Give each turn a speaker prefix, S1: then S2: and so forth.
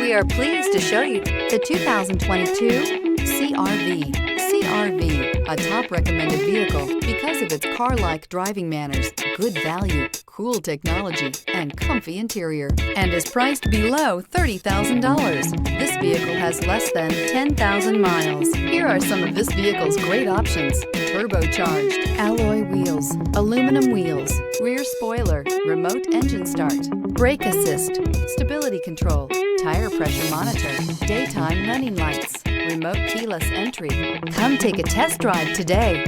S1: We are pleased to show you the 2022 CR-V. CR-V, a top recommended vehicle because of its car-like driving manners, good value, cool technology, and comfy interior, and is priced below $30,000. This vehicle has less than 10,000 miles. Here are some of this vehicle's great options: turbocharged, alloy wheels, aluminum wheels, rear spoiler, remote engine start, brake assist, stability control, tire pressure monitor, daytime running lights, remote keyless entry. Come take a test drive today.